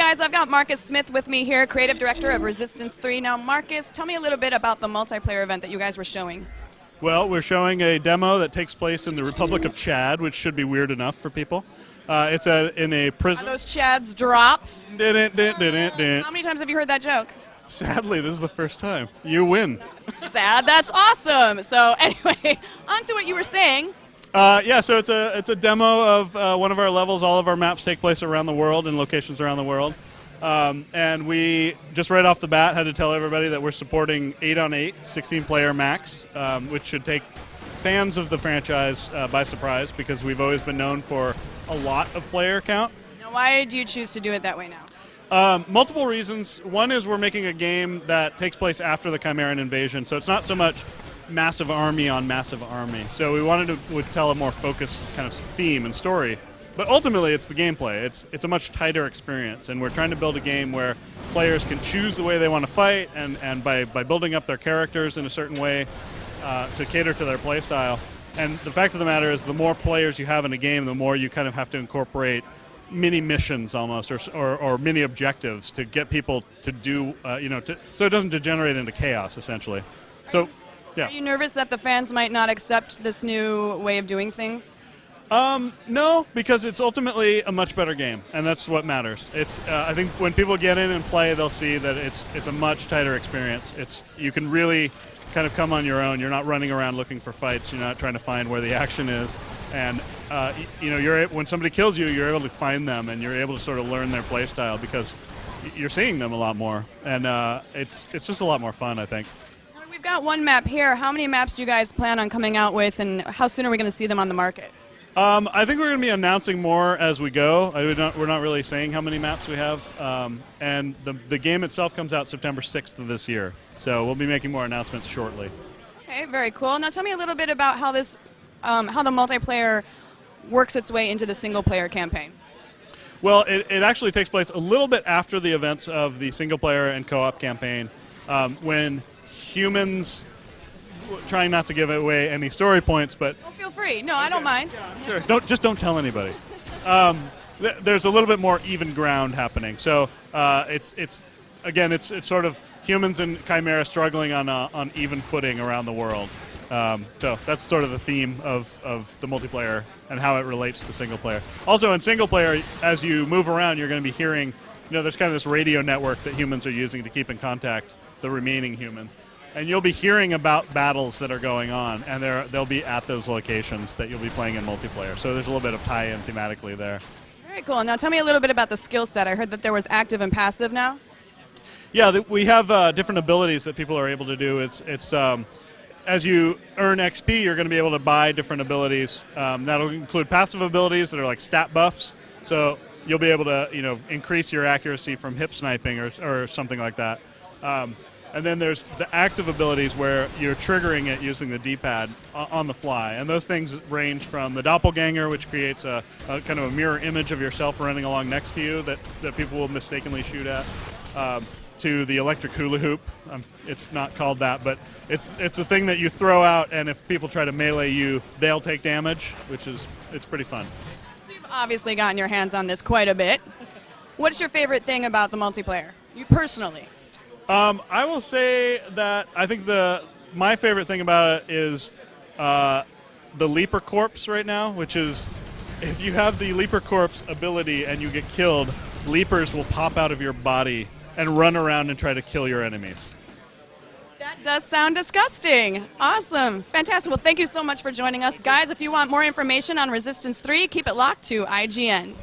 guys, I've got Marcus Smith with me here, creative director of Resistance 3. Now, Marcus, tell me a little bit about the multiplayer event that you guys were showing. Well, we're showing a demo that takes place in the Republic of Chad, which should be weird enough for people. It's in a prison. Are those Chads drops? How How many times have you heard that joke? Sadly, this is the first time. You win. Sad. That's awesome. So anyway, on to what you were saying. Yeah, so it's a demo of one of our levels. All of our maps take place around the world in locations around the world. And we, just right off the bat, had to tell everybody that we're supporting 8-on-8, 16-player max, which should take fans of the franchise by surprise because we've always been known for a lot of player count. Now, why do you choose to do it that way now? Multiple reasons. One is we're making a game that takes place after the Chimeran invasion, so it's not so much massive army on massive army. So we wanted to tell a more focused kind of theme and story. But ultimately, it's the gameplay. It's a much tighter experience, and we're trying to build a game where players can choose the way they want to fight, and by building up their characters in a certain way to cater to their play style. And the fact of the matter is, the more players you have in a game, the more you kind of have to incorporate mini missions almost, or mini objectives to get people to do, so it doesn't degenerate into chaos, essentially. So, yeah. Are you nervous that the fans might not accept this new way of doing things? No, because it's ultimately a much better game, and that's what matters. It's I think when people get in and play, they'll see that it's a much tighter experience. You can really kind of come on your own. You're not running around looking for fights. You're not trying to find where the action is, and when somebody kills you, you're able to find them, and you're able to sort of learn their play style because you're seeing them a lot more, and it's just a lot more fun, I think. We've got one map here. How many maps do you guys plan on coming out with, and how soon are we going to see them on the market? I think we're going to be announcing more as we go. We're not really saying how many maps we have, and the game itself comes out September 6th of this year. So we'll be making more announcements shortly. Okay, very cool. Now tell me a little bit about how how the multiplayer works its way into the single-player campaign. Well, it actually takes place a little bit after the events of the single-player and co-op campaign, when humans, trying not to give away any story points, but oh, feel free. No, I don't mind. Yeah, sure. Don't tell anybody. There's a little bit more even ground happening. So it's sort of humans and Chimera struggling on even footing around the world. So that's sort of the theme of the multiplayer and how it relates to single player. Also, in single player, as you move around, you're going to be hearing, there's kind of this radio network that humans are using to keep in contact the remaining humans. And you'll be hearing about battles that are going on, and they'll be at those locations that you'll be playing in multiplayer. So there's a little bit of tie-in thematically there. Very cool. Now tell me a little bit about the skill set. I heard that there was active and passive now. Yeah, we have different abilities that people are able to do. It's as you earn XP, you're going to be able to buy different abilities. That'll include passive abilities that are like stat buffs. So you'll be able to increase your accuracy from hip sniping or something like that. And then there's the active abilities where you're triggering it using the D-pad on the fly. And those things range from the doppelganger, which creates a kind of a mirror image of yourself running along next to you that people will mistakenly shoot at, to the electric hula hoop. It's not called that, but it's a thing that you throw out, and if people try to melee you, they'll take damage, it's pretty fun. So you've obviously gotten your hands on this quite a bit. What's your favorite thing about the multiplayer, you personally? I will say that I think my favorite thing about it is the Leaper Corpse right now, which is if you have the Leaper Corpse ability and you get killed, Leapers will pop out of your body and run around and try to kill your enemies. That does sound disgusting. Awesome. Fantastic. Well, thank you so much for joining us. Guys, if you want more information on Resistance 3, keep it locked to IGN.